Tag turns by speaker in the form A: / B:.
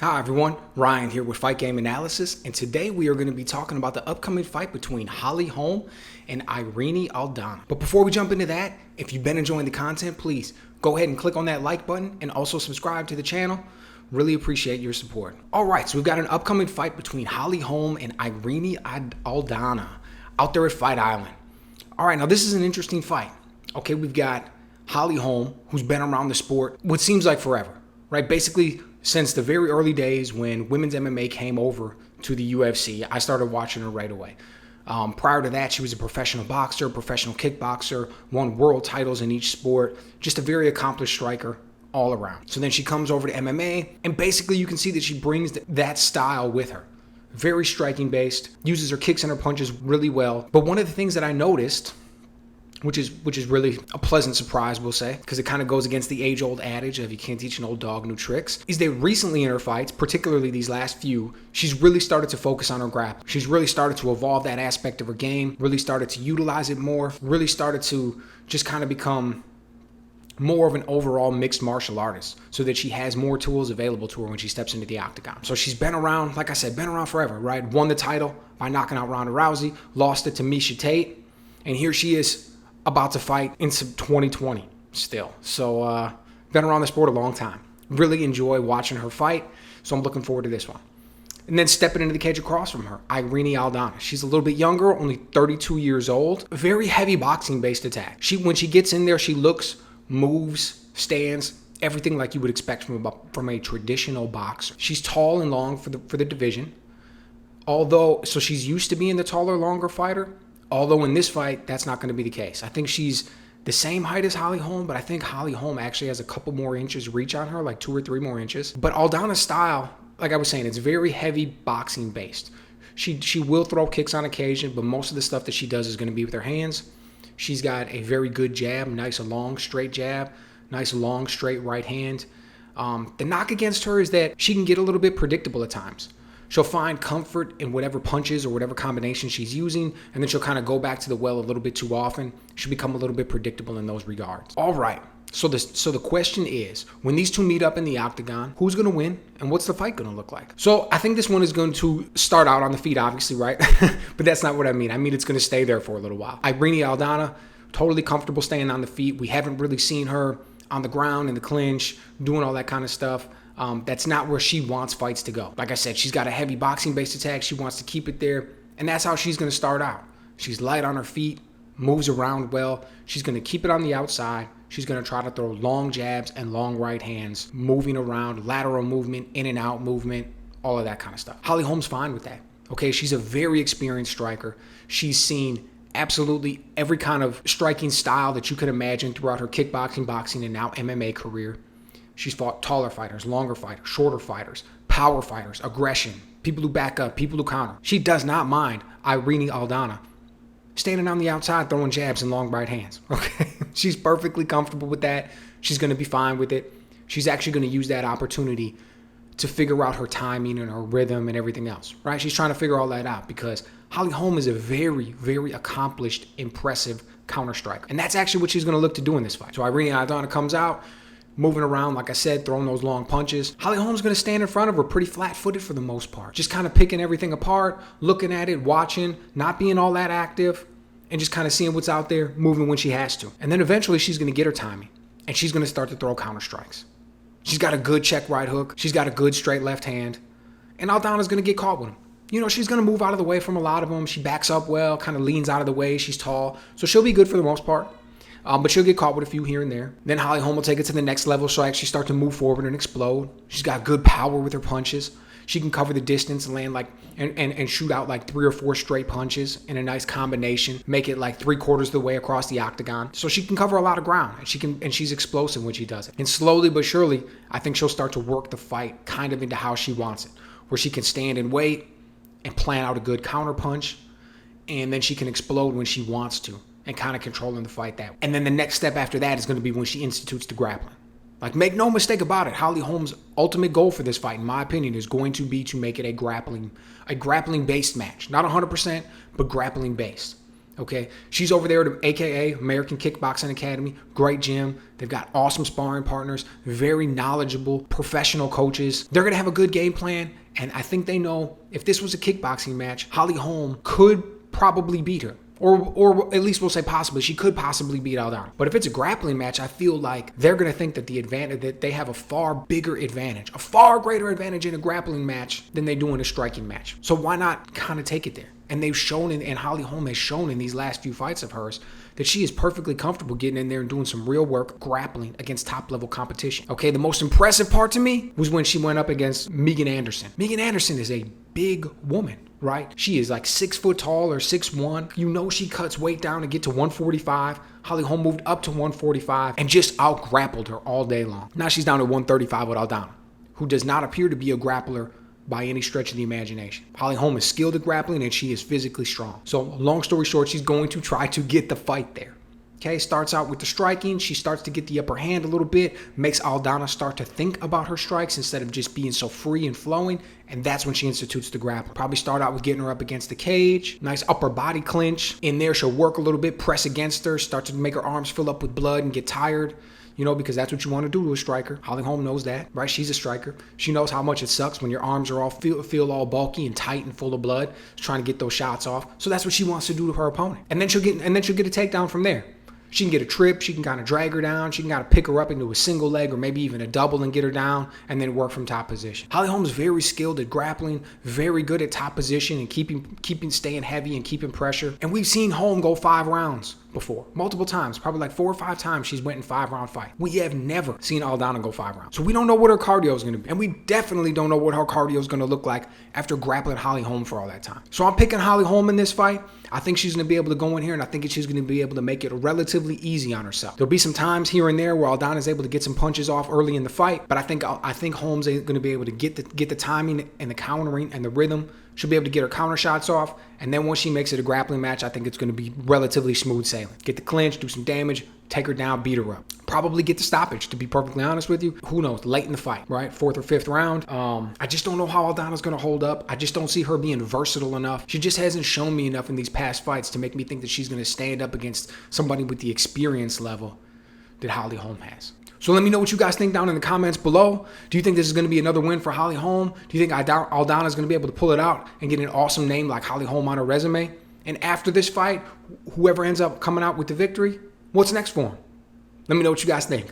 A: Hi everyone, Ryan here with Fight Game Analysis, and today we are going to be talking about the upcoming fight between Holm and Irene Aldana. But before we jump into that, if you've been enjoying the content, please go ahead and click on that like button and also subscribe to the channel. Really appreciate your support. Alright, so we've got an upcoming fight between Holm and Irene Aldana out there at Fight Island. Alright, now this is an interesting fight. Okay, we've got Holm, who's been around the sport what seems like forever, right? Basically, since the very early days when women's MMA came over to the UFC, I started watching her right away. Prior to that, she was a professional boxer, professional kickboxer, won world titles in each sport, just a very accomplished striker all around. So then she comes over to MMA, and basically you can see that she brings that style with her. Very striking based, uses her kicks and her punches really well. But one of the things that I noticed, which is really a pleasant surprise, we'll say, because it kind of goes against the age-old adage of you can't teach an old dog new tricks, is that recently in her fights, particularly these last few, she's really started to focus on her grappling. She's really started to evolve that aspect of her game, really started to utilize it more, really started to just kind of become more of an overall mixed martial artist so that she has more tools available to her when she steps into the octagon. So she's been around, like I said, been around forever, right? Won the title by knocking out Ronda Rousey, lost it to Miesha Tate, and here she is about to fight in 2020 still. So been around the sport a long time. Really enjoy watching her fight, so I'm looking forward to this one. And then stepping into the cage across from her, Irene Aldana. She's a little bit younger, only 32 years old. Very heavy boxing-based attack. When she gets in there, she looks, moves, stands, everything like you would expect from a traditional boxer. She's tall and long for the division. So she's used to being the taller, longer fighter. Although in this fight, that's not going to be the case. I think she's the same height as Holm, but I think Holm actually has a couple more inches reach on her, like 2 or 3 more inches. But Aldana's style, like I was saying, it's very heavy boxing based. She will throw kicks on occasion, but most of the stuff that she does is going to be with her hands. She's got a very good jab, nice long straight jab, nice long straight right hand. The knock against her is that she can get a little bit predictable at times. She'll find comfort in whatever punches or whatever combination she's using, and then she'll kind of go back to the well a little bit too often. She'll become a little bit predictable in those regards. All right, so the question is, when these two meet up in the octagon, who's going to win, and what's the fight going to look like? So I think this one is going to start out on the feet, obviously, right? But that's not what I mean. I mean it's going to stay there for a little while. Irene Aldana, totally comfortable staying on the feet. We haven't really seen her on the ground in the clinch, doing all that kind of stuff. That's not where she wants fights to go. Like I said, she's got a heavy boxing-based attack. She wants to keep it there, and that's how she's going to start out. She's light on her feet, moves around well. She's going to keep it on the outside. She's going to try to throw long jabs and long right hands, moving around, lateral movement, in and out movement, all of that kind of stuff. Holm's fine with that. Okay, she's a very experienced striker. She's seen absolutely every kind of striking style that you could imagine throughout her kickboxing, boxing, and now MMA career. She's fought taller fighters, longer fighters, shorter fighters, power fighters, aggression, people who back up, people who counter. She does not mind Irene Aldana standing on the outside throwing jabs and long right hands. Okay, she's perfectly comfortable with that. She's going to be fine with it. She's actually going to use that opportunity to figure out her timing and her rhythm and everything else, right? She's trying to figure all that out because Holm is a very, very accomplished, impressive counter striker. And that's actually what she's going to look to do in this fight. So Irene Aldana comes out, moving around, like I said, throwing those long punches. Holm's going to stand in front of her pretty flat-footed for the most part. Just kind of picking everything apart, looking at it, watching, not being all that active, and just kind of seeing what's out there, moving when she has to. And then eventually she's going to get her timing, and she's going to start to throw counter strikes. She's got a good check right hook. She's got a good straight left hand. And Aldana's going to get caught with him. You know, she's going to move out of the way from a lot of them. She backs up well, kind of leans out of the way. She's tall. So she'll be good for the most part. But she'll get caught with a few here and there. Then Holm will take it to the next level. She'll actually start to move forward and explode. She's got good power with her punches. She can cover the distance and land and shoot out like 3 or 4 straight punches in a nice combination. Make it like 3/4 of the way across the octagon. So she can cover a lot of ground, and she's explosive when she does it. And slowly but surely, I think she'll start to work the fight kind of into how she wants it, where she can stand and wait and plan out a good counter punch, and then she can explode when she wants to, and kind of controlling the fight that way. And then the next step after that is going to be when she institutes the grappling. Like, make no mistake about it, Holm's ultimate goal for this fight, in my opinion, is going to be to make it a grappling-based match. Not 100%, but grappling-based. Okay, she's over there at AKA American Kickboxing Academy. Great gym. They've got awesome sparring partners, very knowledgeable professional coaches. They're gonna have a good game plan, and I think they know if this was a kickboxing match, Holly Holm could probably beat her. Or at least we'll say possibly. She could possibly beat Aldana. But if it's a grappling match, I feel like they're going to think that that they have a far bigger advantage, a far greater advantage in a grappling match than they do in a striking match. So why not kind of take it there? And they've shown, and Holly Holm has shown in these last few fights of hers, that she is perfectly comfortable getting in there and doing some real work grappling against top-level competition. Okay, the most impressive part to me was when she went up against Megan Anderson. Megan Anderson is a big woman, right? She is like 6 foot tall or 6'1". You know she cuts weight down to get to 145. Holly Holm moved up to 145 and just out-grappled her all day long. Now she's down to 135 with Aldana, who does not appear to be a grappler by any stretch of the imagination. Holly Holm is skilled at grappling and she is physically strong. So long story short, she's going to try to get the fight there. Okay, starts out with the striking. She starts to get the upper hand a little bit, makes Aldana start to think about her strikes instead of just being so free and flowing. And that's when she institutes the grappling. Probably start out with getting her up against the cage. Nice upper body clinch. In there, she'll work a little bit, press against her, start to make her arms fill up with blood and get tired. You know, because that's what you want to do to a striker. Holly Holm knows that, right? She's a striker. She knows how much it sucks when your arms are all feel all bulky and tight and full of blood, trying to get those shots off. So that's what she wants to do to her opponent. And then she'll get a takedown from there. She can get a trip, she can kind of drag her down, she can kind of pick her up into a single leg or maybe even a double and get her down and then work from top position. Holly Holm is very skilled at grappling, very good at top position and staying heavy and keeping pressure. And we've seen Holm go 5 rounds before, multiple times, probably like 4 or 5 times she's went in 5-round fight. We have never seen Aldana go 5 rounds. So we don't know what her cardio is going to be. And we definitely don't know what her cardio is going to look like after grappling Holly Holm for all that time. So I'm picking Holly Holm in this fight. I think she's going to be able to go in here and I think she's going to be able to make it relatively easy on herself. There'll be some times here and there where Aldana is able to get some punches off early in the fight, but I think Holm's going to be able to get the timing and the countering and the rhythm. She'll be able to get her counter shots off, and then once she makes it a grappling match, I think it's going to be relatively smooth sailing. Get the clinch, do some damage, take her down, beat her up. Probably get the stoppage, to be perfectly honest with you. Who knows? Late in the fight, right? 4th or 5th round. I just don't know how Aldana's going to hold up. I just don't see her being versatile enough. She just hasn't shown me enough in these past fights to make me think that she's going to stand up against somebody with the experience level that Holly Holm has. So let me know what you guys think down in the comments below. Do you think this is going to be another win for Holly Holm? Do you think Aldana is going to be able to pull it out and get an awesome name like Holly Holm on her resume? And after this fight, whoever ends up coming out with the victory, what's next for him? Let me know what you guys think.